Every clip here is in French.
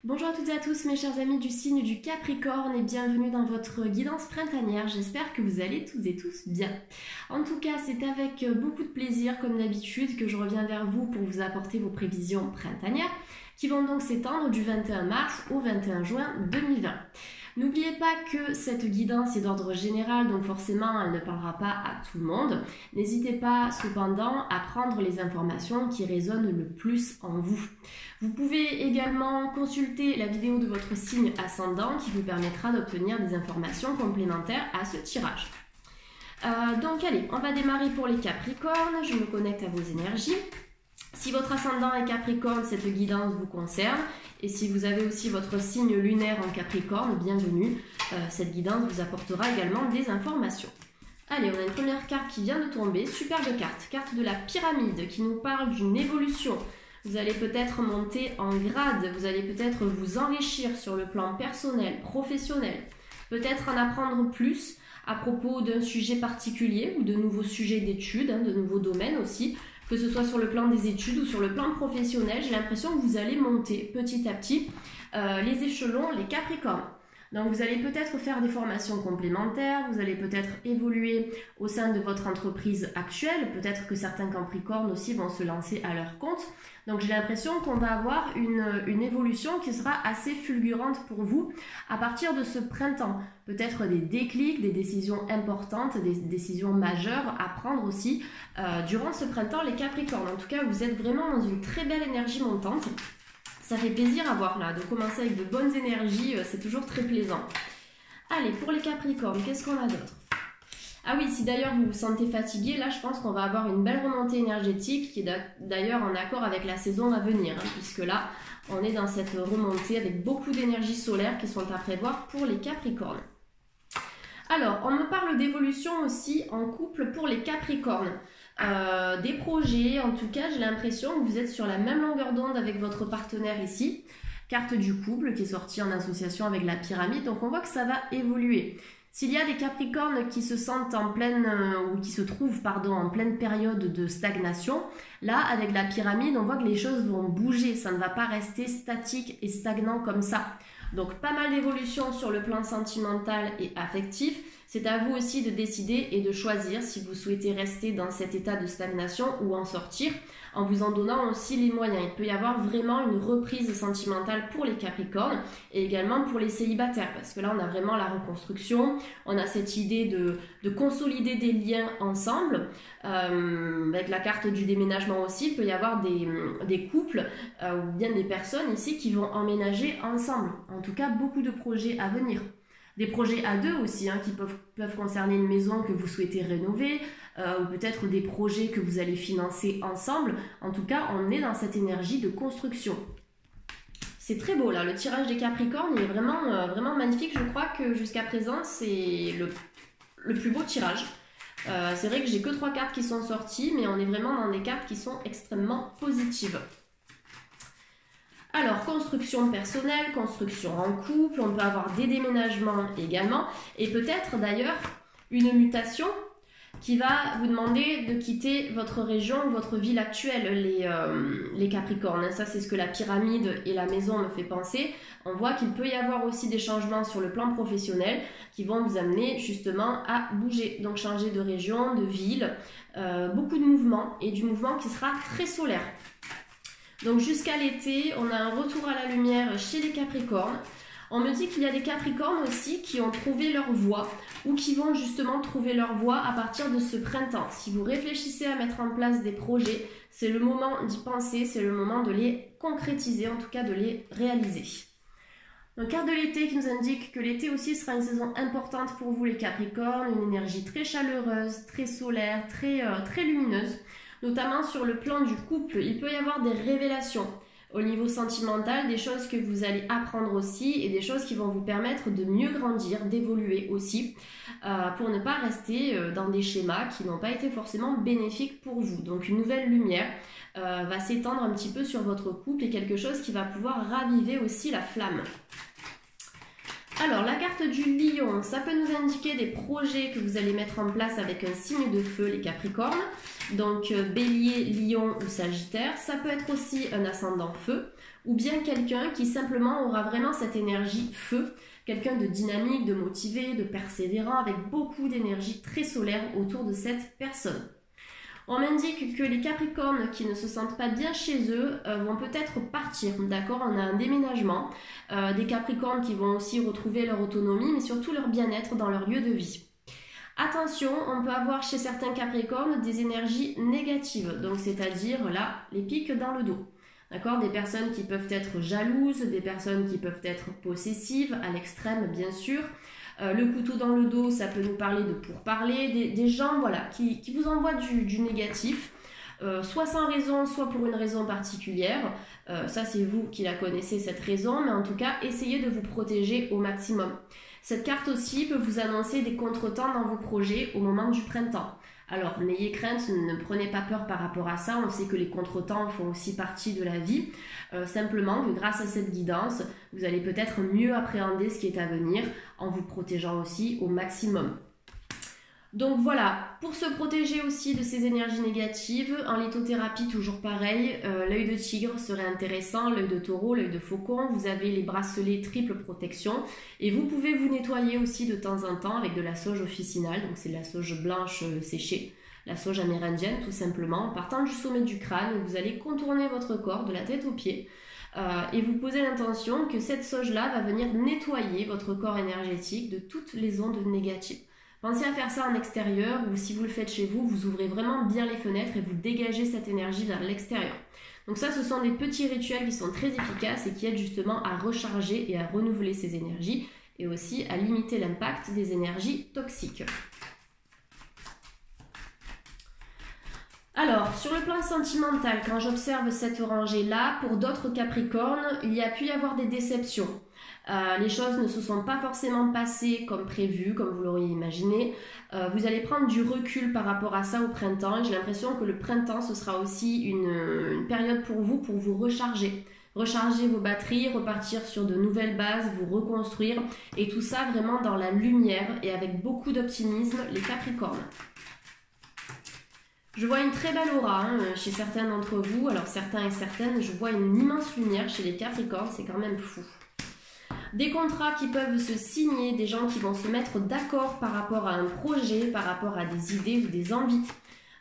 Bonjour à toutes et à tous mes chers amis du signe du Capricorne et bienvenue dans votre guidance printanière. J'espère que vous allez toutes et tous bien. En tout cas, c'est avec beaucoup de plaisir comme d'habitude que je reviens vers vous pour vous apporter vos prévisions printanières qui vont donc s'étendre du 21 mars au 21 juin 2020. N'oubliez pas que cette guidance est d'ordre général, donc forcément elle ne parlera pas à tout le monde. N'hésitez pas cependant à prendre les informations qui résonnent le plus en vous. Vous pouvez également consulter la vidéo de votre signe ascendant qui vous permettra d'obtenir des informations complémentaires à ce tirage. Donc allez, on va démarrer pour les Capricornes. Je me connecte à vos énergies. Si votre ascendant est Capricorne, cette guidance vous concerne. Et si vous avez aussi votre signe lunaire en Capricorne, bienvenue. Cette guidance vous apportera également des informations. Allez, on a une première carte qui vient de tomber. Superbe carte. Carte de la pyramide qui nous parle d'une évolution. Vous allez peut-être monter en grade. Vous allez peut-être vous enrichir sur le plan personnel, professionnel. Peut-être en apprendre plus à propos d'un sujet particulier ou de nouveaux sujets d'études, de nouveaux domaines aussi. Que ce soit sur le plan des études ou sur le plan professionnel, j'ai l'impression que vous allez monter petit à petit les échelons, les Capricornes. Donc vous allez peut-être faire des formations complémentaires, vous allez peut-être évoluer au sein de votre entreprise actuelle, peut-être que certains Capricornes aussi vont se lancer à leur compte. Donc j'ai l'impression qu'on va avoir une évolution qui sera assez fulgurante pour vous à partir de ce printemps. Peut-être des déclics, des décisions importantes, des décisions majeures à prendre aussi durant ce printemps les Capricornes. En tout cas, vous êtes vraiment dans une très belle énergie montante. Ça fait plaisir à voir là, de commencer avec de bonnes énergies, c'est toujours très plaisant. Allez, pour les Capricornes, qu'est-ce qu'on a d'autre? Ah oui, si d'ailleurs vous vous sentez fatigué, là je pense qu'on va avoir une belle remontée énergétique qui est d'ailleurs en accord avec la saison à venir, puisque là on est dans cette remontée avec beaucoup d'énergie solaire qui sont à prévoir pour les Capricornes. Alors, on me parle d'évolution aussi en couple pour les Capricornes. Des projets, en tout cas, j'ai l'impression que vous êtes sur la même longueur d'onde avec votre partenaire ici. Carte du couple qui est sortie en association avec la pyramide, donc on voit que ça va évoluer. S'il y a des Capricornes qui se sentent en pleine, ou qui se trouvent, pardon, en pleine période de stagnation, là, avec la pyramide, on voit que les choses vont bouger, ça ne va pas rester statique et stagnant comme ça. Donc pas mal d'évolution sur le plan sentimental et affectif. C'est à vous aussi de décider et de choisir si vous souhaitez rester dans cet état de stagnation ou en sortir en vous en donnant aussi les moyens. Il peut y avoir vraiment une reprise sentimentale pour les Capricornes et également pour les célibataires parce que là on a vraiment la reconstruction, on a cette idée de consolider des liens ensemble. Avec la carte du déménagement aussi, il peut y avoir des couples ou bien des personnes ici qui vont emménager ensemble. En tout cas, beaucoup de projets à venir. Des projets à deux aussi qui peuvent concerner une maison que vous souhaitez rénover ou peut-être des projets que vous allez financer ensemble. En tout cas, on est dans cette énergie de construction. C'est très beau là, le tirage des Capricornes il est vraiment magnifique. Je crois que jusqu'à présent, c'est le plus beau tirage. C'est vrai que j'ai que 3 cartes qui sont sorties, mais on est vraiment dans des cartes qui sont extrêmement positives. Alors, construction personnelle, construction en couple, on peut avoir des déménagements également, et peut-être d'ailleurs une mutation qui va vous demander de quitter votre région ou votre ville actuelle, les Capricornes. Ça, c'est ce que la pyramide et la maison me fait penser. On voit qu'il peut y avoir aussi des changements sur le plan professionnel qui vont vous amener justement à bouger, donc changer de région, de ville, beaucoup de mouvements et du mouvement qui sera très solaire. Donc jusqu'à l'été, on a un retour à la lumière chez les Capricornes. On me dit qu'il y a des Capricornes aussi qui ont trouvé leur voie ou qui vont justement trouver leur voie à partir de ce printemps. Si vous réfléchissez à mettre en place des projets, c'est le moment d'y penser, c'est le moment de les concrétiser, en tout cas de les réaliser. Donc carte de l'été qui nous indique que l'été aussi sera une saison importante pour vous les Capricornes, une énergie très chaleureuse, très solaire, très lumineuse. Notamment sur le plan du couple, il peut y avoir des révélations au niveau sentimental, des choses que vous allez apprendre aussi et des choses qui vont vous permettre de mieux grandir, d'évoluer aussi pour ne pas rester dans des schémas qui n'ont pas été forcément bénéfiques pour vous. Donc une nouvelle lumière va s'étendre un petit peu sur votre couple et quelque chose qui va pouvoir raviver aussi la flamme. Alors, la carte du lion, ça peut nous indiquer des projets que vous allez mettre en place avec un signe de feu, les capricornes. Donc, bélier, lion ou sagittaire. Ça peut être aussi un ascendant feu ou bien quelqu'un qui simplement aura vraiment cette énergie feu. Quelqu'un de dynamique, de motivé, de persévérant avec beaucoup d'énergie très solaire autour de cette personne. On m'indique que les capricornes qui ne se sentent pas bien chez eux vont peut-être partir, d'accord? On a un déménagement, des capricornes qui vont aussi retrouver leur autonomie, mais surtout leur bien-être dans leur lieu de vie. Attention, on peut avoir chez certains capricornes des énergies négatives, donc c'est-à-dire là, les pics dans le dos. D'accord? Des personnes qui peuvent être jalouses, des personnes qui peuvent être possessives, à l'extrême bien sûr. Le couteau dans le dos, ça peut nous parler de pourparler, des gens voilà, qui vous envoient du négatif, soit sans raison, soit pour une raison particulière. Ça, c'est vous qui la connaissez, cette raison, mais en tout cas, essayez de vous protéger au maximum. Cette carte aussi peut vous annoncer des contretemps dans vos projets au moment du printemps. Alors, n'ayez crainte, ne prenez pas peur par rapport à ça. On sait que les contretemps font aussi partie de la vie. Simplement que grâce à cette guidance, vous allez peut-être mieux appréhender ce qui est à venir en vous protégeant aussi au maximum. Donc voilà, pour se protéger aussi de ces énergies négatives, en lithothérapie toujours pareil, l'œil de tigre serait intéressant, l'œil de taureau, l'œil de faucon, vous avez les bracelets triple protection et vous pouvez vous nettoyer aussi de temps en temps avec de la sauge officinale, donc c'est de la sauge blanche séchée, la sauge amérindienne tout simplement, en partant du sommet du crâne, vous allez contourner votre corps de la tête aux pieds et vous posez l'intention que cette sauge-là va venir nettoyer votre corps énergétique de toutes les ondes négatives. Pensez à faire ça en extérieur ou si vous le faites chez vous, vous ouvrez vraiment bien les fenêtres et vous dégagez cette énergie vers l'extérieur. Donc ça, ce sont des petits rituels qui sont très efficaces et qui aident justement à recharger et à renouveler ces énergies et aussi à limiter l'impact des énergies toxiques. Alors, sur le plan sentimental, quand j'observe cette rangée-là, pour d'autres capricornes, il y a pu y avoir des déceptions. Les choses ne se sont pas forcément passées comme prévu, comme vous l'auriez imaginé. Vous allez prendre du recul par rapport à ça au printemps. J'ai l'impression que le printemps, ce sera aussi une période pour vous recharger. Recharger vos batteries, repartir sur de nouvelles bases, vous reconstruire. Et tout ça vraiment dans la lumière et avec beaucoup d'optimisme, les capricornes. Je vois une très belle aura chez certains d'entre vous. Alors certains et certaines, je vois une immense lumière chez les capricornes, c'est quand même fou. Des contrats qui peuvent se signer, des gens qui vont se mettre d'accord par rapport à un projet, par rapport à des idées ou des envies.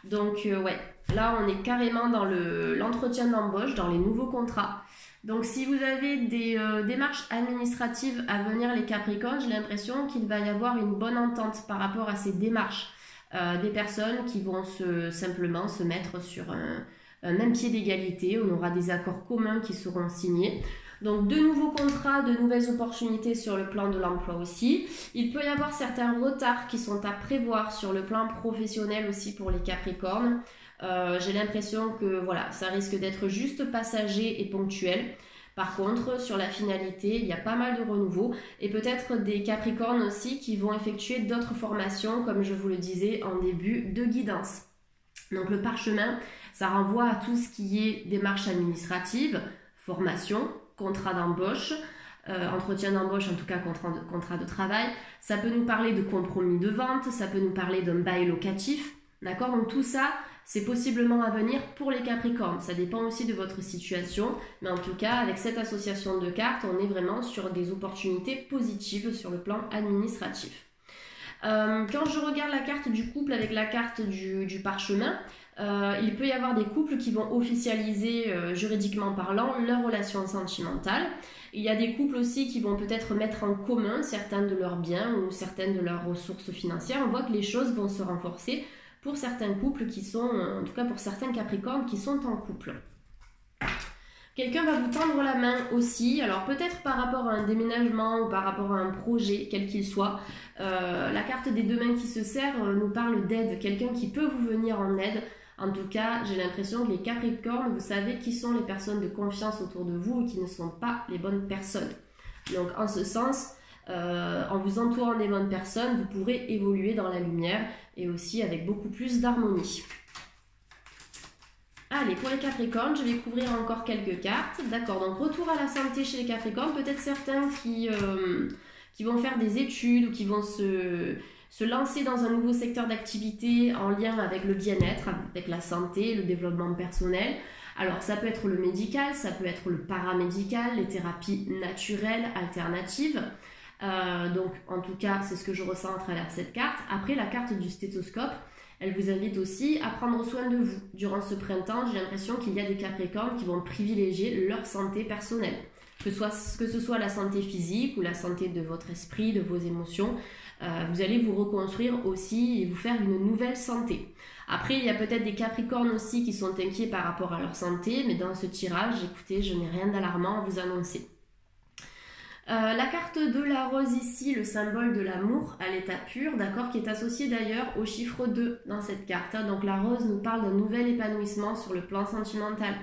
Donc ouais, là on est carrément dans l'entretien d'embauche, dans les nouveaux contrats. Donc si vous avez des démarches administratives à venir les Capricornes, j'ai l'impression qu'il va y avoir une bonne entente par rapport à ces démarches. Des personnes qui vont simplement se mettre sur un même pied d'égalité, on aura des accords communs qui seront signés. Donc de nouveaux contrats, de nouvelles opportunités sur le plan de l'emploi aussi. Il peut y avoir certains retards qui sont à prévoir sur le plan professionnel aussi pour les Capricornes. J'ai l'impression que voilà, ça risque d'être juste passager et ponctuel. Par contre, sur la finalité, il y a pas mal de renouveau et peut-être des Capricornes aussi qui vont effectuer d'autres formations, comme je vous le disais en début de guidance. Donc le parchemin, ça renvoie à tout ce qui est démarche administrative, formation, contrat d'embauche, entretien d'embauche, en tout cas contrat de travail. Ça peut nous parler de compromis de vente, ça peut nous parler d'un bail locatif. D'accord? Donc tout ça, c'est possiblement à venir pour les Capricornes. Ça dépend aussi de votre situation. Mais en tout cas, avec cette association de cartes, on est vraiment sur des opportunités positives sur le plan administratif. Quand je regarde la carte du couple avec la carte du parchemin, il peut y avoir des couples qui vont officialiser, juridiquement parlant, leur relation sentimentale. Il y a des couples aussi qui vont peut-être mettre en commun certains de leurs biens ou certaines de leurs ressources financières. On voit que les choses vont se renforcer pour certains couples qui sont, en tout cas pour certains Capricornes qui sont en couple. Quelqu'un va vous tendre la main aussi, alors peut-être par rapport à un déménagement ou par rapport à un projet, quel qu'il soit. La carte des deux mains qui se serrent nous parle d'aide, quelqu'un qui peut vous venir en aide. En tout cas, j'ai l'impression que les Capricornes, vous savez qui sont les personnes de confiance autour de vous et qui ne sont pas les bonnes personnes. Donc en ce sens, en vous entourant des bonnes personnes, vous pourrez évoluer dans la lumière et aussi avec beaucoup plus d'harmonie. Allez, pour les Capricornes, je vais couvrir encore quelques cartes. D'accord, donc retour à la santé chez les Capricornes. Peut-être certains qui qui vont faire des études ou qui vont se lancer dans un nouveau secteur d'activité en lien avec le bien-être, avec la santé, le développement personnel. Alors ça peut être le médical, ça peut être le paramédical, les thérapies naturelles, alternatives. Donc en tout cas, c'est ce que je ressens à travers cette carte. Après, la carte du stéthoscope, elle vous invite aussi à prendre soin de vous. Durant ce printemps, j'ai l'impression qu'il y a des Capricornes qui vont privilégier leur santé personnelle. Que ce soit la santé physique ou la santé de votre esprit, de vos émotions, vous allez vous reconstruire aussi et vous faire une nouvelle santé. Après, il y a peut-être des Capricornes aussi qui sont inquiets par rapport à leur santé, mais dans ce tirage, écoutez, je n'ai rien d'alarmant à vous annoncer. La carte de la rose ici, le symbole de l'amour à l'état pur, d'accord, qui est associé d'ailleurs au chiffre 2 dans cette carte. Donc la rose nous parle d'un nouvel épanouissement sur le plan sentimental,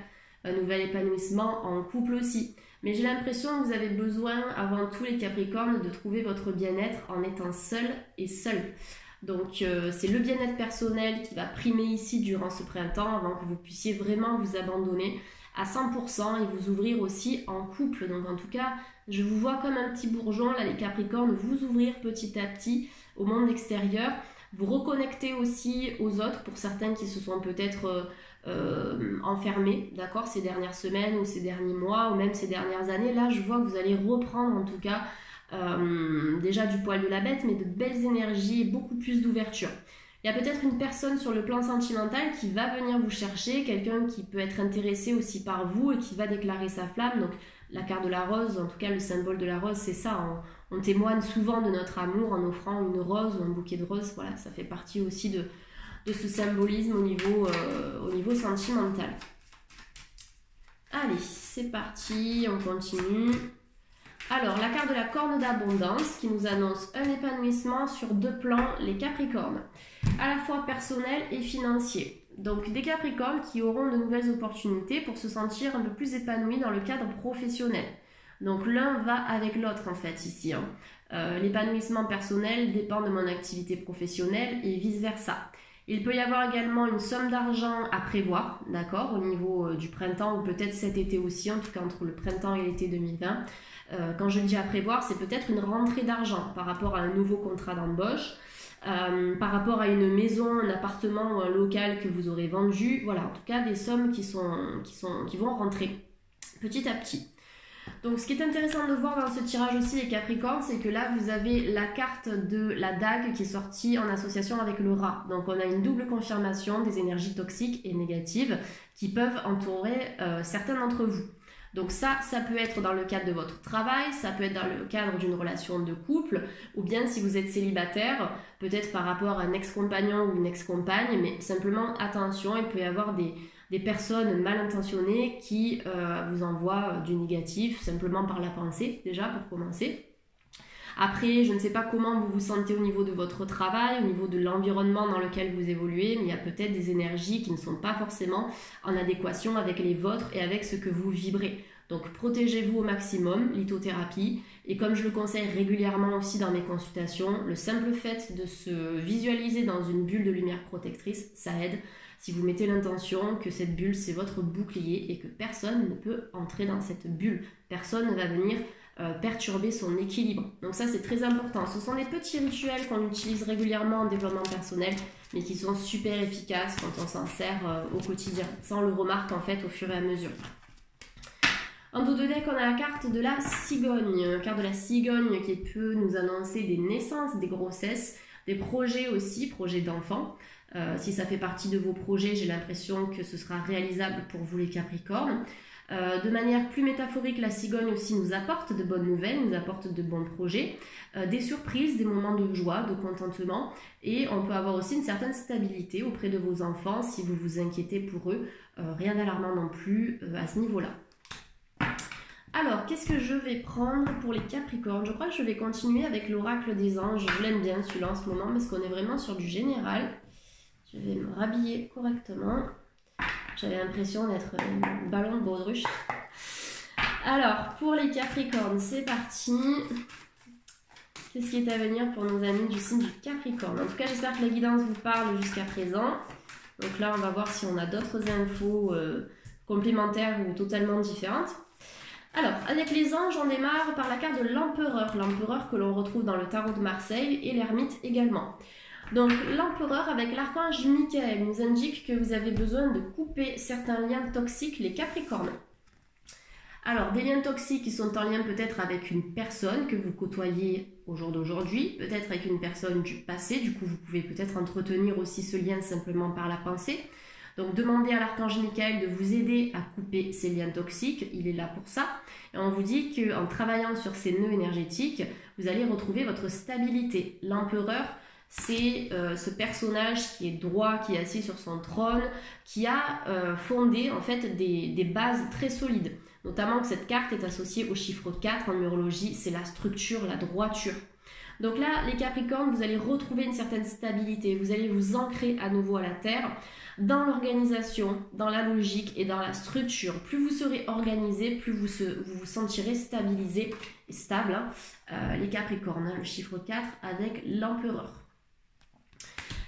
un nouvel épanouissement en couple aussi. Mais j'ai l'impression que vous avez besoin, avant tous les Capricornes, de trouver votre bien-être en étant seul et seul. Donc c'est le bien-être personnel qui va primer ici durant ce printemps avant que vous puissiez vraiment vous abandonner à 100% et vous ouvrir aussi en couple. Donc en tout cas, je vous vois comme un petit bourgeon, là les Capricornes, vous ouvrir petit à petit au monde extérieur, vous reconnecter aussi aux autres, pour certains qui se sont peut-être enfermés, d'accord, ces dernières semaines ou ces derniers mois ou même ces dernières années. Là, je vois que vous allez reprendre en tout cas déjà du poil de la bête, mais de belles énergies et beaucoup plus d'ouverture. Il y a peut-être une personne sur le plan sentimental qui va venir vous chercher, quelqu'un qui peut être intéressé aussi par vous et qui va déclarer sa flamme. Donc la carte de la rose, en tout cas le symbole de la rose, c'est ça. On témoigne souvent de notre amour en offrant une rose ou un bouquet de roses. Voilà, ça fait partie aussi de ce symbolisme au niveau sentimental. Allez, c'est parti, on continue. Alors, la carte de la corne d'abondance qui nous annonce un épanouissement sur deux plans, les Capricornes, à la fois personnel et financier. Donc, des Capricornes qui auront de nouvelles opportunités pour se sentir un peu plus épanouis dans le cadre professionnel. Donc, l'un va avec l'autre en fait ici. L'épanouissement personnel dépend de mon activité professionnelle et vice-versa. Il peut y avoir également une somme d'argent à prévoir, d'accord, au niveau du printemps ou peut-être cet été aussi, en tout cas entre le printemps et l'été 2020. Quand je dis à prévoir, c'est peut-être une rentrée d'argent par rapport à un nouveau contrat d'embauche, par rapport à une maison, un appartement ou un local que vous aurez vendu. Voilà, en tout cas des sommes qui vont rentrer petit à petit. Donc ce qui est intéressant de voir dans ce tirage aussi les Capricornes, c'est que là vous avez la carte de la dague qui est sortie en association avec le rat. Donc on a une double confirmation des énergies toxiques et négatives qui peuvent entourer certains d'entre vous. Donc ça peut être dans le cadre de votre travail, ça peut être dans le cadre d'une relation de couple, ou bien si vous êtes célibataire, peut-être par rapport à un ex-compagnon ou une ex-compagne, mais simplement attention, il peut y avoir des personnes mal intentionnées qui vous envoient du négatif, simplement par la pensée, déjà pour commencer. Après, je ne sais pas comment vous vous sentez au niveau de votre travail, au niveau de l'environnement dans lequel vous évoluez, mais il y a peut-être des énergies qui ne sont pas forcément en adéquation avec les vôtres et avec ce que vous vibrez. Donc protégez-vous au maximum, lithothérapie, et comme je le conseille régulièrement aussi dans mes consultations, le simple fait de se visualiser dans une bulle de lumière protectrice, ça aide. Si vous mettez l'intention que cette bulle c'est votre bouclier et que personne ne peut entrer dans cette bulle, personne ne va venir perturber son équilibre. Donc ça c'est très important. Ce sont des petits rituels qu'on utilise régulièrement en développement personnel, mais qui sont super efficaces quand on s'en sert au quotidien. Ça on le remarque en fait au fur et à mesure. En dos de deck, on a la carte de la cigogne. La carte de la cigogne qui peut nous annoncer des naissances, des grossesses, des projets aussi, projets d'enfants. Si ça fait partie de vos projets, j'ai l'impression que ce sera réalisable pour vous les Capricornes. De manière plus métaphorique, la cigogne aussi nous apporte de bonnes nouvelles, nous apporte de bons projets, des surprises, des moments de joie, de contentement, et on peut avoir aussi une certaine stabilité auprès de vos enfants si vous vous inquiétez pour eux. Rien d'alarmant non plus à ce niveau-là. Alors, qu'est-ce que je vais prendre pour les Capricornes? Je crois que je vais continuer avec l'oracle des anges. Je l'aime bien celui-là en ce moment parce qu'on est vraiment sur du général. Je vais me rhabiller correctement. J'avais l'impression d'être un ballon de baudruche. Alors, pour les Capricornes, c'est parti. Qu'est-ce qui est à venir pour nos amis du signe du Capricorne? En tout cas, j'espère que la guidance vous parle jusqu'à présent. Donc là, on va voir si on a d'autres infos complémentaires ou totalement différentes. Alors, avec les anges, on démarre par la carte de l'empereur. L'empereur que l'on retrouve dans le tarot de Marseille et l'ermite également. Donc, l'empereur avec l'archange Michael nous indique que vous avez besoin de couper certains liens toxiques, les Capricornes. Alors, des liens toxiques qui sont en lien peut-être avec une personne que vous côtoyez au jour d'aujourd'hui, peut-être avec une personne du passé, du coup vous pouvez peut-être entretenir aussi ce lien simplement par la pensée. Donc demandez à l'archange Michael de vous aider à couper ces liens toxiques, il est là pour ça. Et on vous dit qu'en travaillant sur ces nœuds énergétiques, vous allez retrouver votre stabilité. L'empereur, c'est ce personnage qui est droit, qui est assis sur son trône, qui a fondé en fait des bases très solides. Notamment que cette carte est associée au chiffre 4 en numérologie, c'est la structure, la droiture. Donc là, les Capricornes, vous allez retrouver une certaine stabilité, vous allez vous ancrer à nouveau à la Terre, dans l'organisation, dans la logique et dans la structure. Plus vous serez organisé, plus vous vous sentirez stabilisé et stable, les Capricornes, le chiffre 4 avec l'empereur.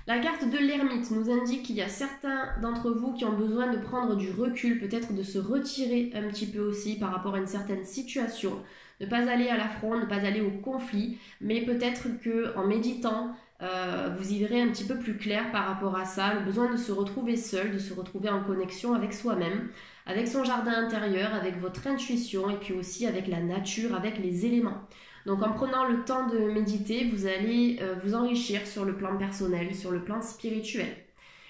La carte de l'ermite nous indique qu'il y a certains d'entre vous qui ont besoin de prendre du recul, peut-être de se retirer un petit peu aussi par rapport à une certaine situation, ne pas aller à l'affront, ne pas aller au conflit, mais peut-être qu'en méditant, vous y verrez un petit peu plus clair par rapport à ça, le besoin de se retrouver seul, de se retrouver en connexion avec soi-même, avec son jardin intérieur, avec votre intuition et puis aussi avec la nature, avec les éléments. Donc en prenant le temps de méditer, vous allez vous enrichir sur le plan personnel, sur le plan spirituel.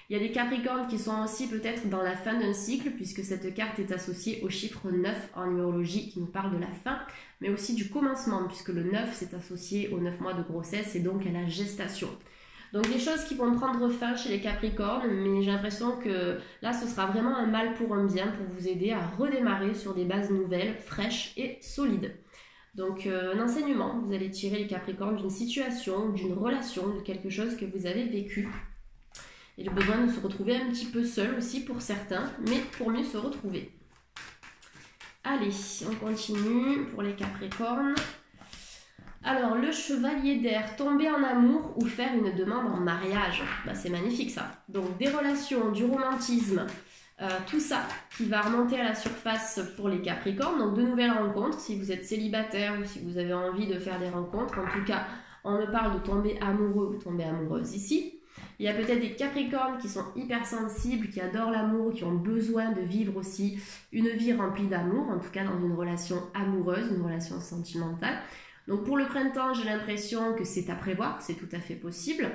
Il y a des Capricornes qui sont aussi peut-être dans la fin d'un cycle, puisque cette carte est associée au chiffre 9 en numérologie qui nous parle de la fin, mais aussi du commencement, puisque le 9 c'est associé aux 9 mois de grossesse et donc à la gestation. Donc des choses qui vont prendre fin chez les Capricornes, mais j'ai l'impression que là ce sera vraiment un mal pour un bien pour vous aider à redémarrer sur des bases nouvelles, fraîches et solides. Donc un enseignement, vous allez tirer les Capricornes d'une situation, d'une relation, de quelque chose que vous avez vécu. Et le besoin de se retrouver un petit peu seul aussi pour certains, mais pour mieux se retrouver. Allez, on continue pour les Capricornes. Alors, le chevalier d'air, tomber en amour ou faire une demande en mariage. Bah, c'est magnifique ça. Donc des relations, du romantisme, tout ça qui va remonter à la surface pour les Capricornes. Donc de nouvelles rencontres, si vous êtes célibataire ou si vous avez envie de faire des rencontres. En tout cas, on me parle de tomber amoureux ou tomber amoureuse ici. Il y a peut-être des Capricornes qui sont hypersensibles, qui adorent l'amour, qui ont besoin de vivre aussi une vie remplie d'amour, en tout cas dans une relation amoureuse, une relation sentimentale. Donc pour le printemps, j'ai l'impression que c'est à prévoir, c'est tout à fait possible.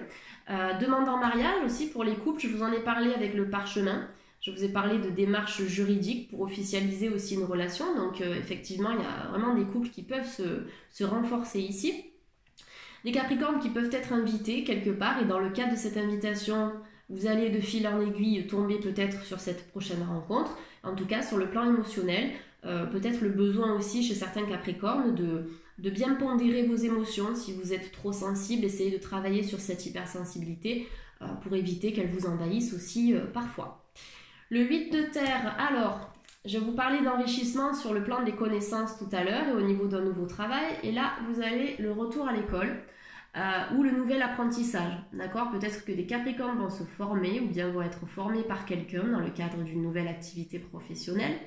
Demande en mariage aussi pour les couples, je vous en ai parlé avec le parchemin. Je vous ai parlé de démarches juridiques pour officialiser aussi une relation. Donc effectivement, il y a vraiment des couples qui peuvent se renforcer ici. Des Capricornes qui peuvent être invités quelque part et dans le cadre de cette invitation, vous allez de fil en aiguille tomber peut-être sur cette prochaine rencontre. En tout cas, sur le plan émotionnel, peut-être le besoin aussi chez certains Capricornes de bien pondérer vos émotions. Si vous êtes trop sensible, essayez de travailler sur cette hypersensibilité pour éviter qu'elle vous envahisse aussi parfois. Le 8 de terre, alors, je vous parlais d'enrichissement sur le plan des connaissances tout à l'heure et au niveau d'un nouveau travail. Et là, vous avez le retour à l'école ou le nouvel apprentissage. D'accord ? Peut-être que des Capricornes vont se former ou bien vont être formés par quelqu'un dans le cadre d'une nouvelle activité professionnelle.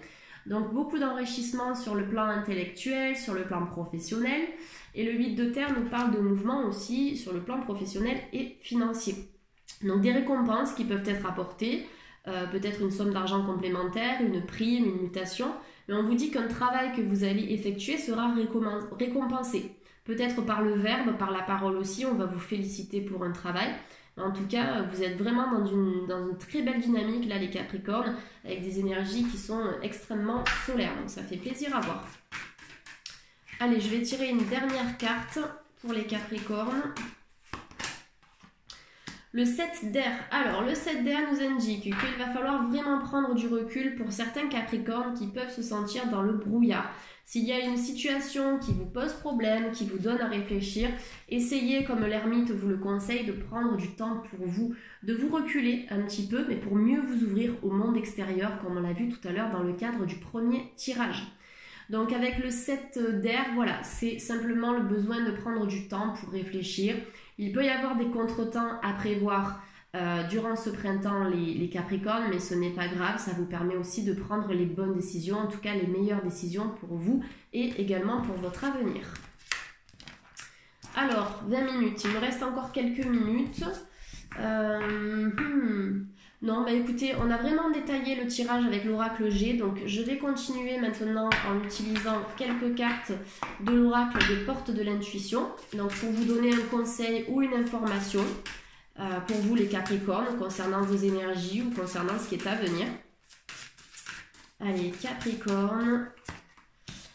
Donc, beaucoup d'enrichissement sur le plan intellectuel, sur le plan professionnel. Et le 8 de terre nous parle de mouvement aussi sur le plan professionnel et financier. Donc, des récompenses qui peuvent être apportées. Peut-être une somme d'argent complémentaire, une prime, une mutation, mais on vous dit qu'un travail que vous allez effectuer sera récompensé. Peut-être par le verbe, par la parole aussi, on va vous féliciter pour un travail. En tout cas, vous êtes vraiment dans une très belle dynamique, là les Capricornes, avec des énergies qui sont extrêmement solaires, donc ça fait plaisir à voir. Allez, je vais tirer une dernière carte pour les Capricornes. Le 7 d'air. Alors, le 7 d'air nous indique qu'il va falloir vraiment prendre du recul pour certains Capricornes qui peuvent se sentir dans le brouillard. S'il y a une situation qui vous pose problème, qui vous donne à réfléchir, essayez, comme l'ermite vous le conseille, de prendre du temps pour vous, de vous reculer un petit peu, mais pour mieux vous ouvrir au monde extérieur, comme on l'a vu tout à l'heure dans le cadre du premier tirage. Donc avec le 7 d'air, voilà, c'est simplement le besoin de prendre du temps pour réfléchir. Il peut y avoir des contretemps à prévoir durant ce printemps les Capricornes, mais ce n'est pas grave, ça vous permet aussi de prendre les bonnes décisions, en tout cas les meilleures décisions pour vous et également pour votre avenir. Alors, 20 minutes, il me reste encore quelques minutes. Non, bah écoutez, on a vraiment détaillé le tirage avec l'oracle G, donc je vais continuer maintenant en utilisant quelques cartes de l'oracle des portes de l'intuition, donc pour vous donner un conseil ou une information pour vous les Capricornes concernant vos énergies ou concernant ce qui est à venir. Allez, Capricorne,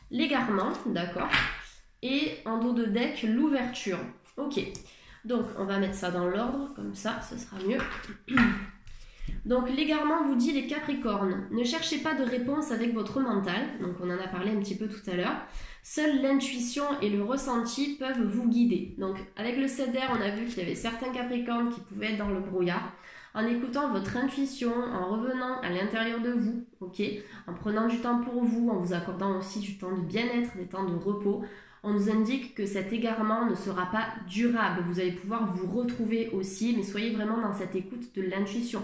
l'égarement, d'accord, et en dos de deck, l'ouverture. Ok, donc on va mettre ça dans l'ordre, comme ça, ce sera mieux. Donc l'égarement vous dit les Capricornes, ne cherchez pas de réponse avec votre mental, donc on en a parlé un petit peu tout à l'heure, seule l'intuition et le ressenti peuvent vous guider. Donc avec le 7 d'air, on a vu qu'il y avait certains Capricornes qui pouvaient être dans le brouillard. En écoutant votre intuition, en revenant à l'intérieur de vous, ok, en prenant du temps pour vous, en vous accordant aussi du temps de bien-être, des temps de repos, on nous indique que cet égarement ne sera pas durable. Vous allez pouvoir vous retrouver aussi, mais soyez vraiment dans cette écoute de l'intuition.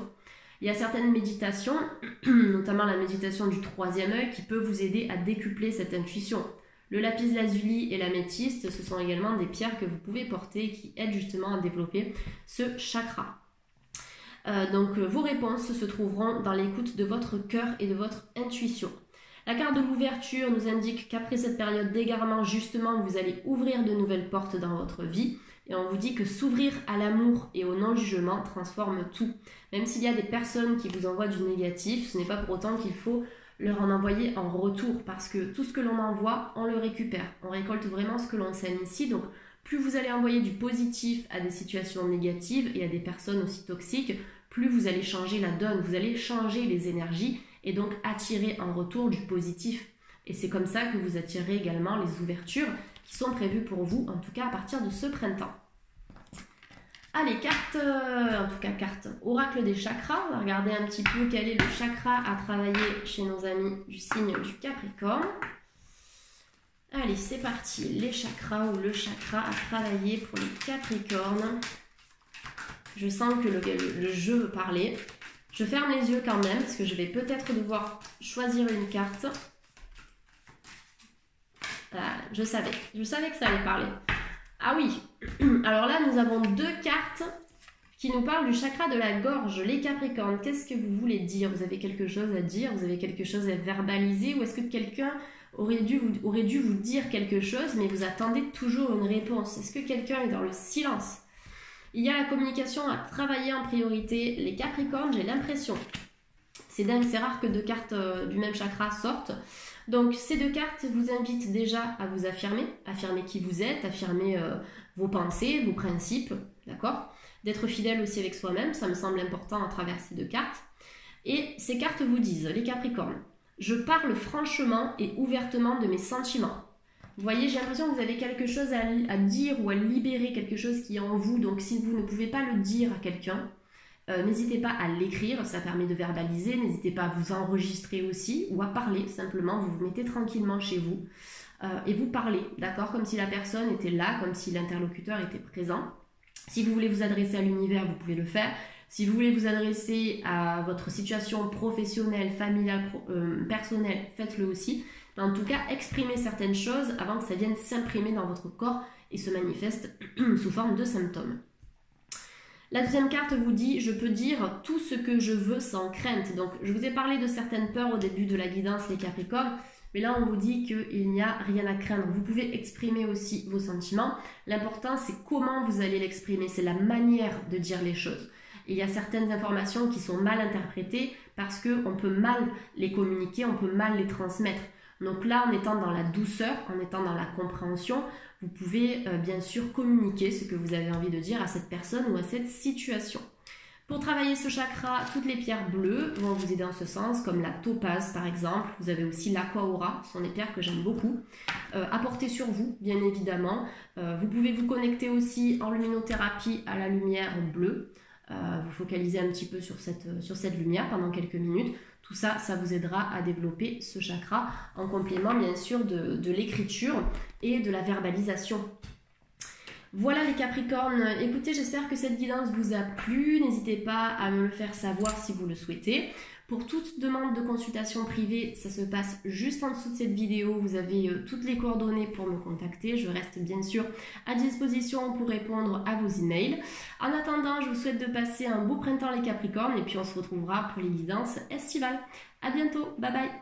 Il y a certaines méditations, notamment la méditation du troisième œil, qui peut vous aider à décupler cette intuition. Le lapis lazuli et l'améthyste, ce sont également des pierres que vous pouvez porter qui aident justement à développer ce chakra. Donc vos réponses se trouveront dans l'écoute de votre cœur et de votre intuition. La carte de l'ouverture nous indique qu'après cette période d'égarement, justement, vous allez ouvrir de nouvelles portes dans votre vie. Et on vous dit que s'ouvrir à l'amour et au non-jugement transforme tout. Même s'il y a des personnes qui vous envoient du négatif, ce n'est pas pour autant qu'il faut leur en envoyer en retour. Parce que tout ce que l'on envoie, on le récupère. On récolte vraiment ce que l'on sème ici. Donc plus vous allez envoyer du positif à des situations négatives et à des personnes aussi toxiques, plus vous allez changer la donne. Vous allez changer les énergies et donc attirer en retour du positif. Et c'est comme ça que vous attirez également les ouvertures qui sont prévues pour vous, en tout cas à partir de ce printemps. Allez, carte oracle des chakras. On va regarder un petit peu quel est le chakra à travailler chez nos amis du signe du Capricorne. Allez, c'est parti. Les chakras ou le chakra à travailler pour les Capricornes. Je sens que le jeu veut parler. Je ferme les yeux quand même parce que je vais peut-être devoir choisir une carte. Je savais que ça allait parler. Ah oui, alors là nous avons deux cartes qui nous parlent du chakra de la gorge. Les Capricornes, qu'est-ce que vous voulez dire? Vous avez quelque chose à dire? Vous avez quelque chose à verbaliser? Ou est-ce que quelqu'un aurait dû vous dire quelque chose mais vous attendez toujours une réponse? Est-ce que quelqu'un est dans le silence? Il y a la communication à travailler en priorité. Les Capricornes, j'ai l'impression. C'est dingue, c'est rare que deux cartes du même chakra sortent. Donc ces deux cartes vous invitent déjà à vous affirmer qui vous êtes, affirmer vos pensées, vos principes, d'accord? D'être fidèle aussi avec soi-même, ça me semble important à travers ces deux cartes. Et ces cartes vous disent, les Capricornes, je parle franchement et ouvertement de mes sentiments. Vous voyez, j'ai l'impression que vous avez quelque chose à dire ou à libérer, quelque chose qui est en vous. Donc si vous ne pouvez pas le dire à quelqu'un, n'hésitez pas à l'écrire, ça permet de verbaliser. N'hésitez pas à vous enregistrer aussi ou à parler simplement. Vous vous mettez tranquillement chez vous et vous parlez, d'accord? Comme si la personne était là, comme si l'interlocuteur était présent. Si vous voulez vous adresser à l'univers, vous pouvez le faire. Si vous voulez vous adresser à votre situation professionnelle, familiale, personnelle, faites-le aussi. Mais en tout cas, exprimez certaines choses avant que ça vienne s'imprimer dans votre corps et se manifeste sous forme de symptômes. La deuxième carte vous dit « Je peux dire tout ce que je veux sans crainte ». Donc, je vous ai parlé de certaines peurs au début de la guidance, les Capricornes. Mais là, on vous dit qu'il n'y a rien à craindre. Vous pouvez exprimer aussi vos sentiments. L'important, c'est comment vous allez l'exprimer. C'est la manière de dire les choses. Et il y a certaines informations qui sont mal interprétées parce qu'on peut mal les communiquer, on peut mal les transmettre. Donc là, en étant dans la douceur, en étant dans la compréhension, vous pouvez bien sûr communiquer ce que vous avez envie de dire à cette personne ou à cette situation. Pour travailler ce chakra, toutes les pierres bleues vont vous aider en ce sens, comme la topaze par exemple. Vous avez aussi l'aquaora, ce sont des pierres que j'aime beaucoup. À porter sur vous, bien évidemment. Vous pouvez vous connecter aussi en luminothérapie à la lumière bleue. Vous focalisez un petit peu sur cette lumière pendant quelques minutes. Tout ça, ça vous aidera à développer ce chakra en complément bien sûr de l'écriture et de la verbalisation. Voilà les Capricornes, écoutez, j'espère que cette guidance vous a plu. N'hésitez pas à me le faire savoir si vous le souhaitez. Pour toute demande de consultation privée, ça se passe juste en dessous de cette vidéo. Vous avez toutes les coordonnées pour me contacter. Je reste bien sûr à disposition pour répondre à vos emails. En attendant, je vous souhaite de passer un beau printemps les Capricornes et puis on se retrouvera pour les guidances estivales. À bientôt, bye bye!